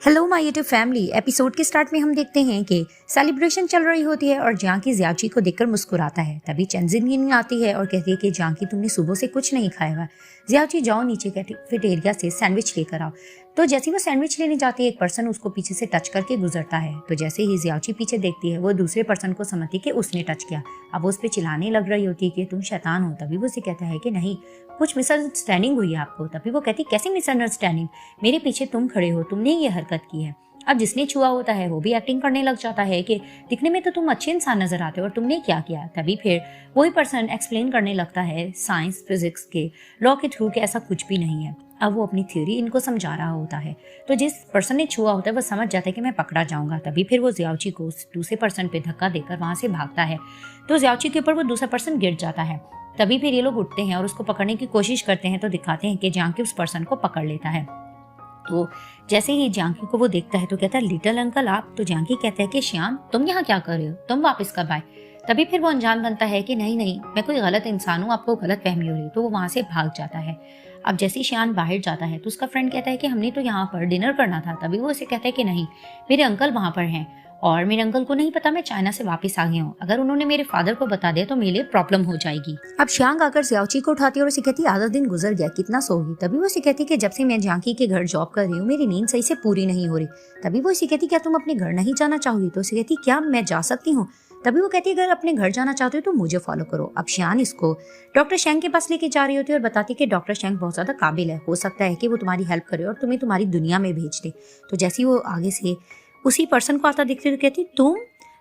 Hello my YouTube family. Episode के start में हम देखते हैं कि सेलिब्रेशन चल रही होती है और जानकी जियाची को देखकर मुस्कुराता है। तभी चेंजिन आती है और कहती है कि जानकी तुमने सुबह से कुछ नहीं खाया हुआ। जियाची जाओ नीचे कैफेटेरिया से सैंडविच लेकर आओ। तो जैसे वो सैंडविच लेने जाती है एक पर्सन उसको पीछे से टच करके गुजरता है। तो जैसे ही जियाची पीछे देखती है वो दूसरे पर्सन को समझती कि उसने टच किया। अब वो उस पर चिल्लाने लग रही होती है कि तुम शैतान हो। तभी वो उसे कहता है कि नहीं, कुछ मिसअंडरस्टैंडिंग हुई है आपको। तभी वो कहती कैसी मिसअंडरस्टैंडिंग, मेरे पीछे तुम खड़े हो, तुमने ये हरकत की है। अब जिसने छुआ होता है वो भी एक्टिंग करने लग जाता है कि दिखने में तो तुम अच्छे इंसान नजर आते हो और तुमने क्या किया। तभी फिर वही पर्सन एक्सप्लेन करने लगता है साइंस फिजिक्स के लॉ के थ्रू कि ऐसा कुछ भी नहीं है। अब वो अपनी थ्योरी इनको समझा रहा होता है। तो जिस पर्सन ने छुआ होता है वो समझ जाता है कि मैं पकड़ा जाऊंगा। तभी फिर वो जियाची को दूसरे पर्सन पे धक्का देकर वहां से भागता है। तो जियाची के ऊपर वो दूसरा पर्सन गिर जाता है। तभी फिर ये लोग उठते हैं और उसको पकड़ने की कोशिश करते हैं। तो दिखाते हैं कि जानकी उस पर्सन को पकड़ लेता है। तो जैसे ही जानकी को वो देखता है तो कहता है लिटिल अंकल आप। तो जानकी कहता है कि श्याम तुम यहाँ क्या कर रहे हो, तुम वापस कब आए। तभी फिर वो अनजान बनता है कि नहीं नहीं, मैं कोई गलत इंसान हूँ, आपको गलत फहमी हो रही। तो वो वहां से भाग जाता है। अब जैसे ही श्याम बाहर जाता है तो उसका फ्रेंड कहता है कि हमने तो यहाँ पर डिनर करना था। तभी वो उसे कहता है कि नहीं, मेरे अंकल वहां पर हैं और मेरे अंकल को नहीं पता मैं चाइना से वापस आ गया हूँ। अगर उन्होंने मेरे फादर को बता दिया तो मेरे लिए प्रॉब्लम हो जाएगी। अब श्यांग आकर जियाची को उठाती है और उसे कहती है आधा दिन गुजर गया, कितना सोगी। तभी वो उसे कहती है कि जब से मैं जानकी के घर जॉब कर रही हूँ मेरी नींद सही से पूरी नहीं हो रही। तभी वो उसे कहती क्या तुम अपने घर नहीं जाना चाहोगी। तो उसे कहती क्या मैं जा सकती हूँ। तभी वो कहती है अगर अपने घर जाना चाहते हो तो मुझे फॉलो करो। अब श्यान इसको डॉक्टर शेंग के पास लेके जा रही होती है और बताती है कि डॉक्टर शेंग बहुत ज्यादा काबिल है, हो सकता है कि वो तुम्हारी हेल्प करे और तुम्हें तुम्हारी दुनिया में भेज दे। तो जैसे वो आगे से उसी पर्सन को आता दिखती तो कहती तुम।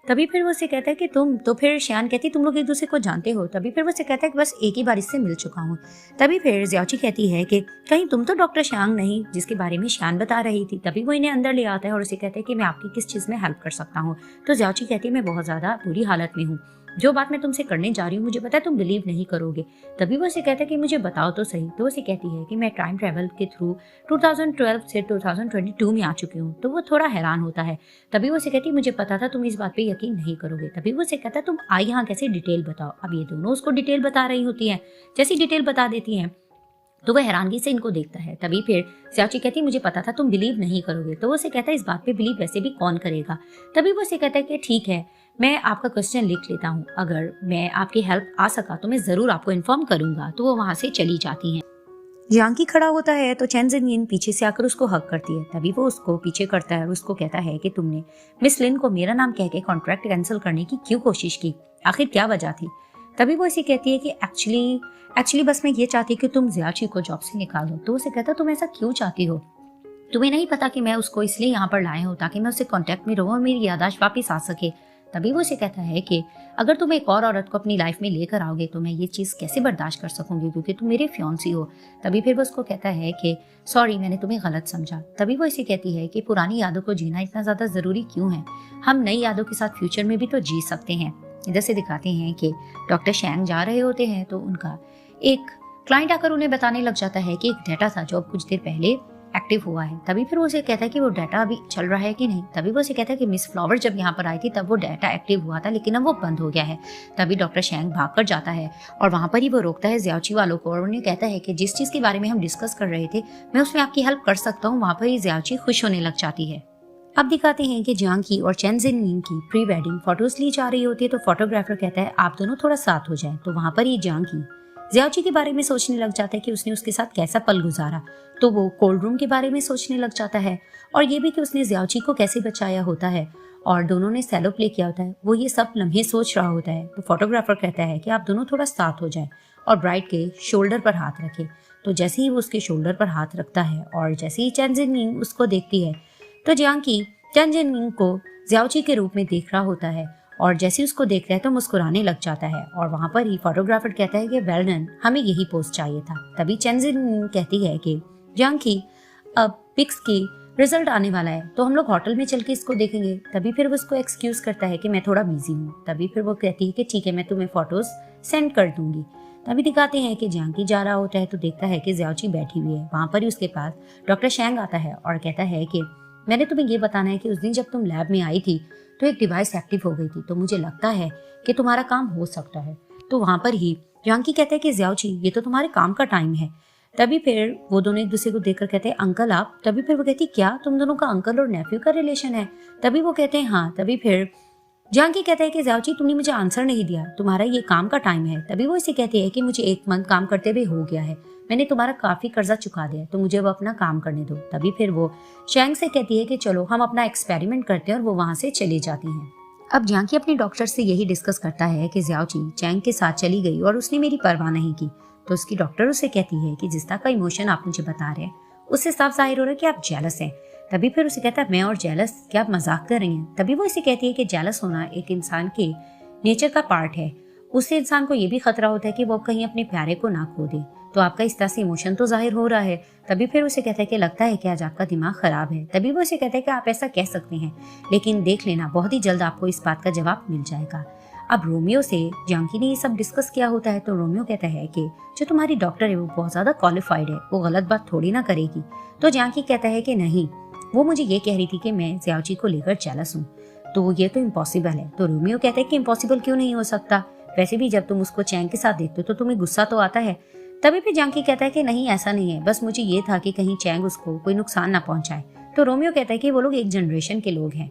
तभी फिर वो उसे कहता है कि तुम। तो फिर श्यान कहती तुम लोग एक दूसरे को जानते हो। तभी फिर वो उसे कहता है कि बस एक ही बार इससे मिल चुका हूँ। तभी फिर जियाची कहती है कि कहीं तुम तो डॉक्टर श्यांग नहीं जिसके बारे में श्यान बता रही थी। तभी वो इन्हें अंदर ले आता है और उसे कहता है कि मैं आपकी किस चीज में हेल्प कर सकता हूँ। तो जियाची कहती है मैं बहुत ज्यादा बुरी हालत में हूँ, जो बात मैं तुमसे करने जा रही हूँ मुझे पता है तुम बिलीव नहीं करोगे। तभी वो उसे कहता है कि मुझे बताओ तो सही। तो उसे कहती है कि मैं टाइम ट्रेवल के थ्रू 2012 से 2022 में आ चुकी हूँ। तो वो थोड़ा हैरान होता है। तभी वो उसे कहती है मुझे पता था तुम इस बात पे यकीन नहीं करोगे। तभी वो उसे कहता है तुम आई यहाँ कैसे, डिटेल बताओ। अब ये दोनों उसको डिटेल बता रही होती है। जैसी डिटेल बता देती हैं तो वह हैरानगी से इनको देखता है। तभी फिर जियाची कहती मुझे पता था तुम बिलीव नहीं करोगे। तो वो उसे कहता है इस बात पे बिलीव वैसे भी कौन करेगा। तभी वो उसे कहता है कि ठीक है मैं आपका क्वेश्चन लिख लेता हूँ, अगर मैं आपकी हेल्प आ सका तो मैं जरूर आपको इन्फॉर्म करूंगा। तो वो वहां से चली जाती है। जानकी खड़ा होता है तो चेन जिन पीछे से आकर उसको हक करती है। तभी वो उसको पीछे करता है और उसको कहता है कि तुमने मिस लिन को मेरा नाम कह के कॉन्ट्रैक्ट कैंसिल करने की क्यों कोशिश की, आखिर क्या वजह थी। तभी वो इसे कहती है कि एक्चुअली बस मैं ये चाहती कि तुम जियाची को जॉब से निकालो। तो उसे कहता तुम ऐसा क्यों चाहती हो, तुम्हें नहीं पता कि मैं उसको इसलिए यहाँ पर लाए हूँ ताकि मैं उससे कांटेक्ट में रहूँ और मेरी याददाश्त वापस आ सके। तभी वो उसे कहता है कि अगर तुम एक और औरत को अपनी लाइफ में लेकर आओगे तो मैं ये चीज़ कैसे बर्दाश्त कर सकूंगी क्योंकि तुम मेरे फियांसी हो। तभी फिर वो उसको कहता है कि सॉरी मैंने तुम्हें गलत समझा। तभी वो इसे कहती है कि पुरानी यादों को जीना इतना ज़्यादा ज़रूरी क्यों है, हम नई यादों के साथ फ्यूचर में भी तो जी सकते हैं। इधर से दिखाते हैं कि डॉक्टर शेंग जा रहे होते हैं तो उनका एक क्लाइंट आकर उन्हें बताने लग जाता है कि एक डाटा था जो कुछ देर पहले एक्टिव हुआ है। तभी फिर वो उसे कहता है कि वो डाटा अभी चल रहा है कि नहीं। तभी वो उसे कहता है कि मिस फ्लावर जब यहाँ पर आई थी तब वो डाटा एक्टिव हुआ था लेकिन अब वो बंद हो गया है। तभी डॉक्टर शेंग भाग कर जाता है और वहां पर ही वो रोकता है जियाची वालों को और उन्हें कहता है कि जिस चीज के बारे में हम डिस्कस कर रहे थे मैं उसमें आपकी हेल्प कर सकता हूँ। वहां पर ही जियाची खुश होने लग जाती है। अब दिखाते हैं कि जानकी और चेन जिन की प्री वेडिंग फोटोज ली जा रही होती है। तो फोटोग्राफर कहता है आप दोनों थोड़ा साथ हो जाए। तो वहां पर ही जानकी जियाची के बारे में सोचने लग जाता है कि उसने उसके साथ कैसा पल गुजारा। तो वो कोल्ड रूम के बारे में सोचने लग जाता है और ये भी कि उसने जियाची को कैसे बचाया होता है और दोनों ने सेलो प्ले किया होता है। वो ये सब लम्हे सोच रहा होता है। तो फोटोग्राफर कहता है कि आप दोनों थोड़ा साथ हो जाए और ब्राइड के शोल्डर पर हाथ रखे। तो जैसे ही वो उसके शोल्डर पर हाथ रखता है और जैसे ही चेन जिन उसको देखती है तो जानकी चेन जिन को जियाची के रूप में देख रहा होता है और जैसे उसको देखता है तो मुस्कुराने लग जाता है। और वहां पर ही फोटोग्राफर कहता है कि वेल डन, हमें यही पोस्ट चाहिए था। तभी चेन जिन कहती है कि जानकी अब पिक्स की रिजल्ट आने वाला है तो हम लोग होटल में चल के इसको देखेंगे। तभी फिर वो उसको एक्सक्यूज करता है कि मैं थोड़ा बिजी हूँ। तभी फिर वो कहती है कि ठीक है मैं तुम्हें फोटोज सेंड कर दूंगी। तभी दिखाते हैं कि जानकी जा रहा होता है तो देखता है कि जियाची बैठी हुई है। वहां पर ही उसके पास डॉक्टर शेंग आता है और कहता है कि मैंने तुम्हें ये बताना है कि उस दिन जब तुम लैब में आई थी तो एक डिवाइस एक्टिव हो गई थी, तो मुझे लगता है कि तुम्हारा काम हो सकता है। तो वहां पर ही जानकी कहता है कि जियाची ये तो तुम्हारे काम का टाइम है। तभी फिर वो दोनों एक दूसरे को देखकर कहते हैं अंकल आप। तभी फिर वो कहती क्या तुम दोनों का अंकल और नेफ्यू का रिलेशन है? तभी वो कहते हैं हाँ। तभी फिर जानकी कहता है कि ज़्याओची तुमने मुझे आंसर नहीं दिया, तुम्हारा ये काम का टाइम है। तभी वो इसे कहती है कि मुझे 1 मंथ काम करते हुए हो गया है, मैंने तुम्हारा काफी कर्जा चुका दिया है, तो मुझे वो अपना काम करने दो। तभी फिर वो चैंग से कहती है कि चलो हम अपना एक्सपेरिमेंट करते हैं और वो वहां से चली जाती हैं। अब जानकी अपने डॉक्टर से यही डिस्कस करता है कि ज़्याओची चैंग के साथ चली गई और उसने मेरी परवाह नहीं की। तो उसकी डॉक्टर उसे कहती है कि जिस तरह का इमोशन आप मुझे बता रहे हैं उससे साफ जाहिर हो रहा है कि आप जेलस हैं। तभी फिर उसे कहता है मैं और जेलस, क्या आप मजाक कर रही हैं? तभी वो इसे कहती है कि जेलस होना एक इंसान के नेचर का पार्ट है, उससे इंसान को ये भी खतरा होता है कि वो कहीं अपने प्यारे को ना खो दे, तो आपका इस तरह से इमोशन तो जाहिर हो रहा है। तभी फिर उसे कहता है कि लगता है कि आज आपका दिमाग खराब है। तभी वो उसे कहता है कि आप ऐसा कह सकते हैं, लेकिन देख लेना बहुत ही जल्द आपको इस बात का जवाब मिल जाएगा। अब रोमियो से जानकी ने ये सब डिस्कस किया होता है, तो रोमियो कहता है कि जो तुम्हारी डॉक्टर है वो बहुत ज्यादा क्वालिफाइड है, वो गलत बात थोड़ी ना करेगी। तो जानकी कहता है कि नहीं, वो मुझे ये कह रही थी कि मैं ज़्याओची को लेकर जेलस हूँ, तो ये तो इम्पॉसिबल है। तो रोमियो कहता है कि इम्पॉसिबल क्यों नहीं हो सकता, वैसे भी जब तुम उसको चैंग के साथ देखते हो तो तुम्हें गुस्सा तो आता है। तभी फिर जानकी कहता है कि नहीं ऐसा नहीं है, बस मुझे ये था कि कहीं चैंग उसको कोई नुकसान ना पहुंचाए। तो रोमियो कहता है कि वो लोग एक जनरेशन के लोग हैं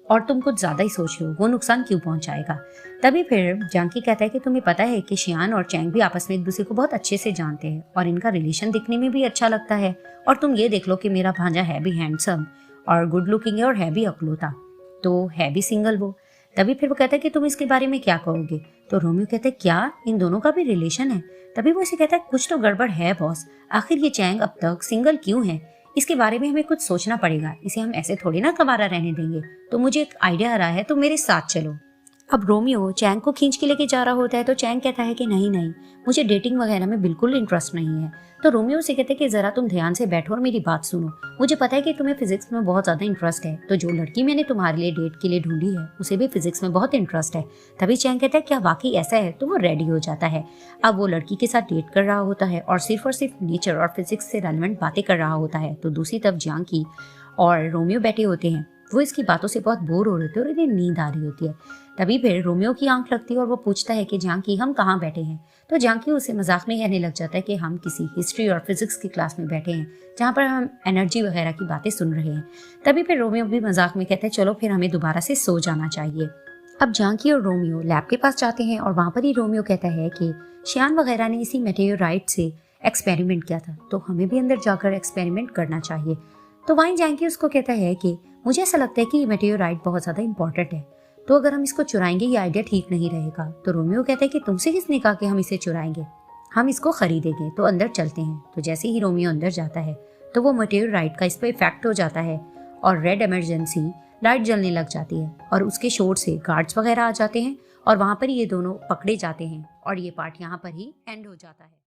और तुम कुछ ज्यादा ही सोच रहे हो, वो नुकसान क्यों पहुंचाएगा। तभी फिर जानकी कहता है कि तुम्हें पता है कि शियान और चैंग भी आपस में एक दूसरे को बहुत अच्छे से जानते हैं और इनका रिलेशन दिखने में भी अच्छा लगता है, और तुम ये देख लो कि मेरा भांजा है भी हैंडसम और गुड लुकिंग है और है भी अकलौता, तो है भी सिंगल वो। तभी फिर वो कहता है कि तुम इसके बारे में क्या कहोगे। तो रोमियो कहता है क्या इन दोनों का भी रिलेशन है? तभी वो इसे कहता है कुछ तो गड़बड़ है बॉस, आखिर ये चैंग अब तक सिंगल क्यों है, इसके बारे में हमें कुछ सोचना पड़ेगा, इसे हम ऐसे थोड़ी ना कवारा रहने देंगे। तो मुझे एक आइडिया आ रहा है, तो मेरे साथ चलो। अब रोमियो चैंग को खींच के लेके जा रहा होता है, तो चैंग कहता है कि नहीं नहीं, मुझे डेटिंग वगैरह में बिल्कुल इंटरेस्ट नहीं है। तो रोमियो से कहते हैं कि जरा तुम ध्यान से बैठो और मेरी बात सुनो, मुझे पता है कि तुम्हें फिजिक्स में बहुत ज्यादा इंटरेस्ट है, तो जो लड़की मैंने तुम्हारे लिए डेट के लिए ढूंढी है उसे भी फिजिक्स में बहुत इंटरेस्ट है। तभी चैंग कहता है क्या वाकई ऐसा है? तो वो रेडी हो जाता है। अब वो लड़की के साथ डेट कर रहा होता है और सिर्फ नेचर और फिजिक्स से रेलेवेंट बातें कर रहा होता है। तो दूसरी तरफ जानकी और रोमियो बैठे होते हैं, वो इसकी बातों से बहुत बोर हो रहे थे और इन्हें नींद आ रही होती है। तभी फिर रोमियो की आंख लगती है और वो पूछता है कि जानकी हम कहाँ बैठे हैं। तो जानकी उसे मजाक में कहने लग जाता है कि हम किसी हिस्ट्री और फिजिक्स की क्लास में बैठे हैं जहाँ पर हम एनर्जी वगैरह की बातें सुन रहे हैं। तभी फिर रोमियो भी मजाक में कहता है चलो फिर हमें दोबारा से सो जाना चाहिए। अब जानकी और रोमियो लैब के पास जाते हैं और वहाँ पर ही रोमियो कहता है कि शियान वगैरह ने इसी मेटेओराइट से एक्सपेरिमेंट किया था, तो हमें भी अंदर जाकर एक्सपेरिमेंट करना चाहिए। तो वहीं जानकी उसको कहता है कि मुझे ऐसा लगता है कि ये मेटेओराइट बहुत ज़्यादा इंपॉर्टेंट है, तो अगर हम इसको चुराएंगे ये आइडिया ठीक नहीं रहेगा। तो रोमियो कहता है कि तुमसे किसने कहा कि हम इसे चुराएंगे, हम इसको खरीदेंगे, तो अंदर चलते हैं। तो जैसे ही रोमियो अंदर जाता है तो वो मेटेओराइट का इस पर इफेक्ट हो जाता है और रेड इमरजेंसी लाइट जलने लग जाती है और उसके शोर से गार्ड्स वगैरह आ जाते हैं और वहाँ पर ये दोनों पकड़े जाते हैं और ये पार्ट यहाँ पर ही एंड हो जाता है।